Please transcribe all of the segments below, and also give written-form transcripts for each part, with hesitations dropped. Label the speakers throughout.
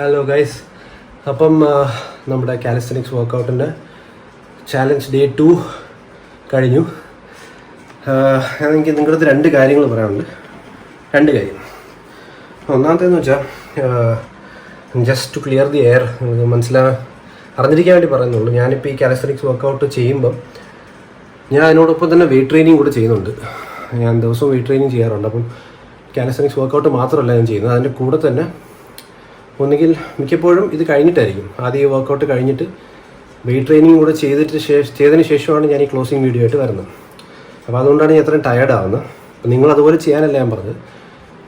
Speaker 1: Hello guys. അപ്പം നമ്മുടെ കാലിസ്റ്റനിക്സ് വർക്കൗട്ടിൻ്റെ challenge day 2 കഴിഞ്ഞു. എനിക്ക് നിങ്ങളുടെ രണ്ട് കാര്യങ്ങൾ പറയാനുണ്ട്. രണ്ട് കാര്യം. ഒന്നാമത്തേന്ന് വെച്ചാൽ just to clear the air, അറിഞ്ഞിരിക്കാൻ വേണ്ടി പറയുന്നുള്ളൂ. ഞാനിപ്പോൾ ഈ കാലിസ്റ്റനിക്സ് വർക്കൗട്ട് ചെയ്യുമ്പം ഞാൻ അതിനോടൊപ്പം തന്നെ വെയിറ്റ് ട്രെയിനിങ് കൂടെ ചെയ്യുന്നുണ്ട്. ഞാൻ ദിവസവും വെയിറ്റ് ട്രെയിനിങ് ചെയ്യാറുണ്ട്. അപ്പം കാലിസ്റ്റനിക്സ് വർക്കൗട്ട് മാത്രമല്ല ഞാൻ ചെയ്യുന്നത്, അതിൻ്റെ കൂടെ തന്നെ ഒന്നുകിൽ മിക്കപ്പോഴും ഇത് കഴിഞ്ഞിട്ടായിരിക്കും. ആദ്യം ഈ വർക്കൗട്ട് കഴിഞ്ഞിട്ട് വെയിറ്റ് ട്രെയിനിങ് കൂടെ ചെയ്തതിന് ശേഷമാണ് ഞാൻ ഈ ക്ലോസിങ് വീഡിയോ ആയിട്ട് വരുന്നത്. അപ്പോൾ അതുകൊണ്ടാണ് ഞാൻ അത്രയും ടയേർഡ് ആവുന്നത്. അപ്പോൾ നിങ്ങൾ അതുപോലെ ചെയ്യാനല്ല ഞാൻ പറഞ്ഞത്.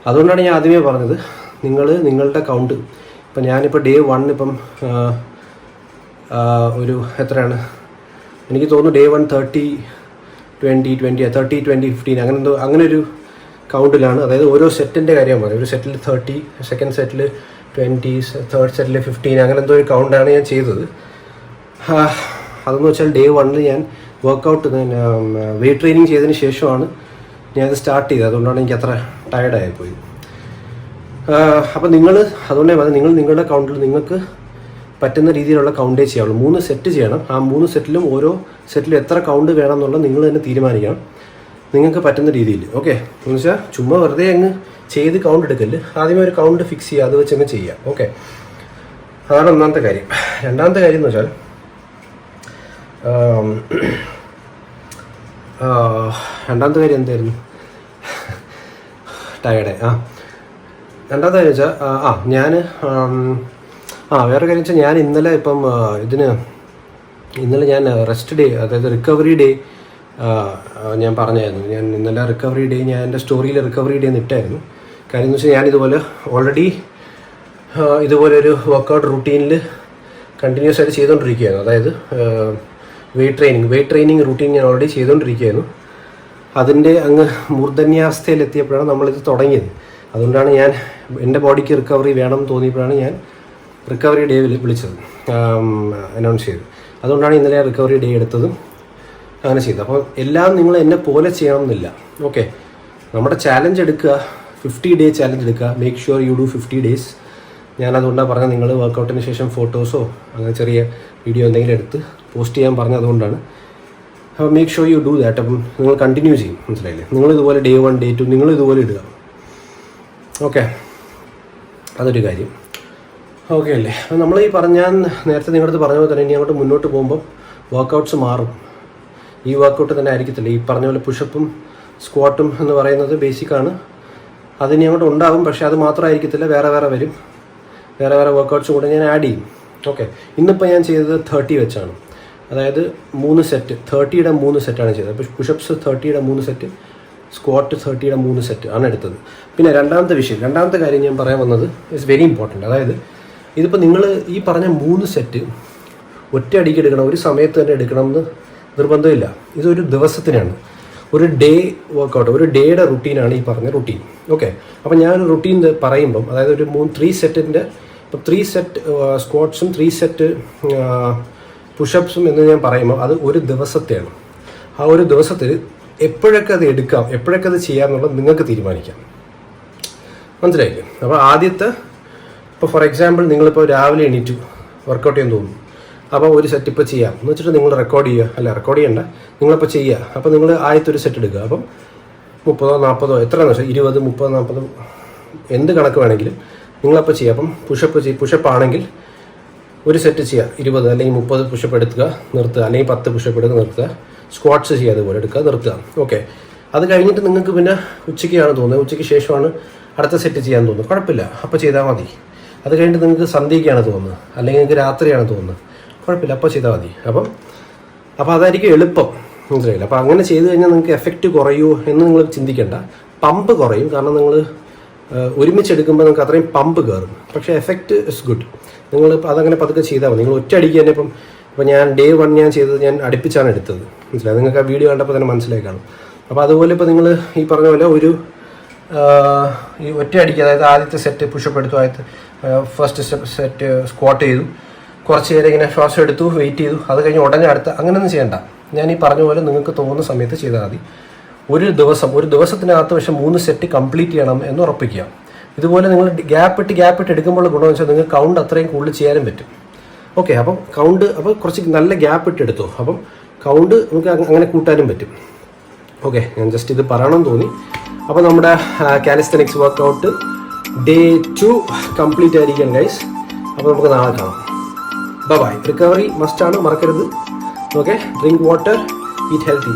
Speaker 1: അതുകൊണ്ടാണ് ഞാൻ ആദ്യമേ പറഞ്ഞത്, നിങ്ങളുടെ കൗണ്ട് ഇപ്പം ഞാനിപ്പോൾ ഡേ 1 ഇപ്പം ഒരു എത്രയാണ് എനിക്ക് തോന്നുന്നു ഡേ 1 30-20 അങ്ങനെ ഒരു കൗണ്ടിലാണ്. അതായത് ഓരോ സെറ്റിൻ്റെ കാര്യം പറഞ്ഞു. ഒരു സെറ്റിൽ 30, സെക്കൻഡ് സെറ്റിൽ 20, തേർഡ് സെറ്റിൽ 15, അങ്ങനെ എന്തോ ഒരു കൗണ്ടാണ് ഞാൻ ചെയ്തത്. അതെന്ന് വെച്ചാൽ ഡേ 1 ഞാൻ വർക്കൗട്ട് വെയിറ്റ് ട്രെയിനിങ് ചെയ്തതിന് ശേഷമാണ് ഞാനത് സ്റ്റാർട്ട് ചെയ്തത്. അതുകൊണ്ടാണ് എനിക്ക് അത്ര ടയർഡായിപ്പോയി. അപ്പം അതുകൊണ്ടേ നിങ്ങൾ നിങ്ങളുടെ കൗണ്ടിൽ നിങ്ങൾക്ക് പറ്റുന്ന രീതിയിലുള്ള കൗണ്ടേ ചെയ്യാവുള്ളൂ. 3 സെറ്റ് ചെയ്യണം. ആ 3 സെറ്റിലും ഓരോ സെറ്റിലും എത്ര കൗണ്ട് വേണം എന്നുള്ളത് നിങ്ങൾ തന്നെ തീരുമാനിക്കണം, നിങ്ങൾക്ക് പറ്റുന്ന രീതിയിൽ. ഓക്കെ, എന്ന് വെച്ചാൽ ചുമ്മാ വെറുതെ അങ്ങ് ചെയ്ത് കൗണ്ട് എടുക്കല്. ആദ്യമേ ഒരു കൗണ്ട് ഫിക്സ് ചെയ്യുക, അത് വെച്ചങ്ങ് ചെയ്യാം. ഓക്കെ, അതാണ് ഒന്നാമത്തെ കാര്യം. രണ്ടാമത്തെ കാര്യം എന്ന് വെച്ചാൽ രണ്ടാമത്തെ കാര്യം എന്തായിരുന്നു? ടയർഡേ. രണ്ടാമത്തെ കാര്യം വെച്ചാൽ വേറെ കാര്യം വെച്ചാൽ ഞാൻ ഇന്നലെ ഞാൻ റെസ്റ്റ് ഡേ, അതായത് റിക്കവറി ഡേ ഞാൻ പറഞ്ഞായിരുന്നു. ഞാൻ ഇന്നലെ റിക്കവറി ഡേ ഞാൻ എൻ്റെ സ്റ്റോറിയിൽ റിക്കവറി ഡേ ഇട്ടായിരുന്നു. കാര്യം എന്ന് വെച്ചാൽ ഞാനിതുപോലെ ഓൾറെഡി ഇതുപോലെ ഒരു വർക്കൗട്ട് റുട്ടീനിൽ കണ്ടിന്യൂസ് ആയിട്ട് ചെയ്തുകൊണ്ടിരിക്കുകയായിരുന്നു. അതായത് വെയിറ്റ് ട്രെയിനിങ് റുട്ടീൻ ഞാൻ ഓൾറെഡി ചെയ്തുകൊണ്ടിരിക്കുകയായിരുന്നു. അതിൻ്റെ അങ്ങ് മൂർധന്യാവസ്ഥയിലെത്തിയപ്പോഴാണ് നമ്മളിത് തുടങ്ങിയത്. അതുകൊണ്ടാണ് ഞാൻ എൻ്റെ ബോഡിക്ക് റിക്കവറി വേണം എന്ന് തോന്നിയപ്പോഴാണ് ഞാൻ റിക്കവറി ഡേ വിളിച്ചത്, അനൗൺസ് ചെയ്തത്. അതുകൊണ്ടാണ് ഇന്നലെ റിക്കവറി ഡേ എടുത്തതും അങ്ങനെ ചെയ്തത്. അപ്പോൾ എല്ലാം നിങ്ങൾ എന്നെ പോലെ ചെയ്യണമെന്നില്ല. ഓക്കെ, നമ്മുടെ ചാലഞ്ച് എടുക്കുക, 50 ഡേ ചാലഞ്ച് എടുക്കുക. Make sure you do 50 days. ഞാനതുകൊണ്ടാണ് പറഞ്ഞത്, നിങ്ങൾ വർക്കൗട്ടിന് ശേഷം ഫോട്ടോസോ അങ്ങനെ ചെറിയ വീഡിയോ എന്തെങ്കിലും എടുത്ത് പോസ്റ്റ് ചെയ്യാൻ പറഞ്ഞത് അതുകൊണ്ടാണ്. അപ്പോൾ make sure you do that. അപ്പം നിങ്ങൾ കണ്ടിന്യൂ ചെയ്യും, മനസ്സിലായില്ലേ? നിങ്ങളിതുപോലെ ഡേ 1, ഡേ 2 നിങ്ങളിതുപോലെ ഇടുക. ഓക്കെ, അതൊരു കാര്യം. ഓക്കെ അല്ലേ? നമ്മൾ ഞാൻ നേരത്തെ നിങ്ങളുടെ അടുത്ത് പറഞ്ഞ പോലെ തന്നെ ഇനി അങ്ങോട്ട് മുന്നോട്ട് പോകുമ്പം വർക്കൗട്ട്സ് മാറും. ഈ വർക്കൗട്ട് തന്നെ ആയിരിക്കത്തില്ല. ഈ പറഞ്ഞ പോലെ പുഷപ്പും സ്ക്വാട്ടും എന്ന് പറയുന്നത് ബേസിക്കാണ്, അതിനി അങ്ങോട്ട് ഉണ്ടാവും. പക്ഷേ അത് മാത്രമായിരിക്കത്തില്ല, വേറെ വരും. വേറെ വർക്കൗട്ട്സും കൂടെ ഞാൻ ആഡ് ചെയ്യും. ഓക്കെ, ഇന്നിപ്പോൾ ഞാൻ ചെയ്തത് 30 വെച്ചാണ്. അതായത് 3 സെറ്റ്, 30യുടെ 3 സെറ്റാണ് ചെയ്തത്. അപ്പോൾ പുഷപ്സ് 30യുടെ 3 സെറ്റ്, സ്ക്വാട്ട് 30യുടെ 3 സെറ്റ് ആണ് എടുത്തത്. പിന്നെ രണ്ടാമത്തെ കാര്യം ഞാൻ പറയാൻ വന്നത് ഇറ്റ്സ് വെരി ഇമ്പോർട്ടൻറ്റ്. അതായത് ഇതിപ്പോൾ നിങ്ങൾ ഈ പറഞ്ഞ 3 സെറ്റ് ഒറ്റ അടിക്ക് എടുക്കണം, ഒരു സമയത്ത് തന്നെ എടുക്കണമെന്ന് നിർബന്ധമില്ല. ഇതൊരു ദിവസത്തിനാണ്, ഒരു ഡേ വർക്കൗട്ട്, ഒരു ഡേയുടെ റുട്ടീനാണ് ഈ പറഞ്ഞ റുട്ടീൻ. ഓക്കെ, അപ്പോൾ ഞാൻ റുട്ടീൻ പറയുമ്പം, അതായത് ഒരു 3 സെറ്റിൻ്റെ ഇപ്പോൾ 3 സെറ്റ് സ്ക്വാട്ട്സും 3 സെറ്റ് പുഷപ്സും എന്ന് ഞാൻ പറയുമ്പോൾ അത് ഒരു ദിവസത്തെയാണ്. ആ ഒരു ദിവസത്തിൽ എപ്പോഴൊക്കെ അത് എടുക്കാം, എപ്പോഴൊക്കെ അത് ചെയ്യാമെന്നുള്ളത് നിങ്ങൾക്ക് തീരുമാനിക്കാം. മനസ്സിലായില്ലേ? അപ്പോൾ ആദ്യത്തെ, ഇപ്പോൾ ഫോർ എക്സാമ്പിൾ നിങ്ങളിപ്പോൾ രാവിലെ എണീറ്റു വർക്കൗട്ട് ചെയ്യാൻ തോന്നുന്നു. അപ്പോൾ ഒരു സെറ്റ് ഇപ്പോൾ ചെയ്യാം എന്ന് വെച്ചിട്ട് നിങ്ങൾ റെക്കോർഡ് ചെയ്യണ്ട, നിങ്ങളിപ്പോൾ ചെയ്യുക. അപ്പോൾ നിങ്ങൾ ആദ്യത്തെ ഒരു സെറ്റ് എടുക്കുക. അപ്പം 30, 40 എത്രയാണെന്ന് വെച്ചാൽ 20, 30, 40 എന്ത് കണക്ക് വേണമെങ്കിലും നിങ്ങളപ്പോൾ ചെയ്യുക. അപ്പം പുഷപ്പ് ആണെങ്കിൽ ഒരു സെറ്റ് ചെയ്യുക, 20 അല്ലെങ്കിൽ 30 പുഷപ്പ് എടുക്കുക, നിർത്തുക. അല്ലെങ്കിൽ 10 പുഷപ്പ് എടുക്കുക, നിർത്തുക. സ്ക്വാട്ട്സ് ചെയ്യുക, അതുപോലെ എടുക്കുക, നിർത്തുക. ഓക്കെ, അത് കഴിഞ്ഞിട്ട് നിങ്ങൾക്ക് പിന്നെ ഉച്ചയ്ക്കാണ് തോന്നുന്നത്, ഉച്ചയ്ക്ക് ശേഷമാണ് അടുത്ത സെറ്റ് ചെയ്യാൻ തോന്നുന്നത്, കുഴപ്പമില്ല, അപ്പോൾ ചെയ്താൽ മതി. അത് കഴിഞ്ഞിട്ട് നിങ്ങൾക്ക് സന്ധ്യയ്ക്കാണ് തോന്നുന്നത്, അല്ലെങ്കിൽ നിങ്ങൾക്ക് രാത്രിയാണ് തോന്നുന്നത്, കുഴപ്പമില്ല, അപ്പോൾ ചെയ്താൽ മതി. അപ്പോൾ അതായിരിക്കും എളുപ്പം, മനസ്സിലായില്ല? അപ്പോൾ അങ്ങനെ ചെയ്ത് കഴിഞ്ഞാൽ നിങ്ങൾക്ക് എഫക്റ്റ് കുറയുമോ എന്ന് നിങ്ങൾ ചിന്തിക്കേണ്ട. പമ്പ് കുറയും, കാരണം നിങ്ങൾ ഒരുമിച്ചെടുക്കുമ്പോൾ നിങ്ങൾക്ക് അത്രയും പമ്പ് കയറും. പക്ഷേ എഫക്റ്റ് ഇസ് ഗുഡ്. നിങ്ങൾ അതങ്ങനെ പതുക്കെ ചെയ്താൽ മതി. നിങ്ങൾ ഒറ്റ അടിക്കുക തന്നെ. ഇപ്പോൾ ഞാൻ ഡേ 1 ഞാൻ ചെയ്തത് ഞാൻ അടുപ്പിച്ചാണ് എടുത്തത്, മനസ്സിലായി? നിങ്ങൾക്ക് ആ വീഡിയോ കണ്ടപ്പോൾ തന്നെ മനസ്സിലായി കാണും. അപ്പോൾ അതുപോലെ ഇപ്പോൾ നിങ്ങൾ ഈ പറഞ്ഞ പോലെ ഈ ഒറ്റ അടിക്കുക, അതായത് ആദ്യത്തെ സെറ്റ് പുഷപ്പ് എടുത്തു, ഫസ്റ്റ് സെറ്റ് സ്ക്വാട്ട് ചെയ്തു, കുറച്ച് നേരം ഇങ്ങനെ ശ്വാസം എടുത്തു, വെയിറ്റ് ചെയ്തു, അത് കഴിഞ്ഞ് ഉടനെ അങ്ങനെയൊന്നും ചെയ്യണ്ട. ഞാൻ ഈ പറഞ്ഞ പോലെ നിങ്ങൾക്ക് തോന്നുന്ന സമയത്ത് ചെയ്താൽ മതി. ഒരു ദിവസത്തിനകത്ത് പക്ഷേ 3 സെറ്റ് കംപ്ലീറ്റ് ചെയ്യണം എന്ന് ഉറപ്പിക്കുക. ഇതുപോലെ നിങ്ങൾ ഗ്യാപ്പ് ഇട്ട് എടുക്കുമ്പോൾ ഗുണമെന്ന് വെച്ചാൽ നിങ്ങൾക്ക് കൗണ്ട് അത്രയും കൂടുതൽ ചെയ്യാനും പറ്റും. ഓക്കെ, അപ്പം കൗണ്ട് അപ്പോൾ കുറച്ച് നല്ല ഗ്യാപ്പ് ഇട്ട് എടുത്തു, അപ്പം കൗണ്ട് നമുക്ക് അങ്ങനെ കൂട്ടാനും പറ്റും. ഓക്കെ, ഞാൻ ജസ്റ്റ് ഇത് പറയണമെന്ന് തോന്നി. അപ്പോൾ നമ്മുടെ കാലിസ്തനിക്സ് വർക്കൗട്ട് ഡേ 2 കംപ്ലീറ്റ് ആയിരിക്കും ഗൈസ്. അപ്പോൾ നമുക്ക് നാളെ കാണാം. ബൈ. റിക്കവറി മസ്റ്റാണ്, മറക്കരുത്. Okay, drink water, eat healthy.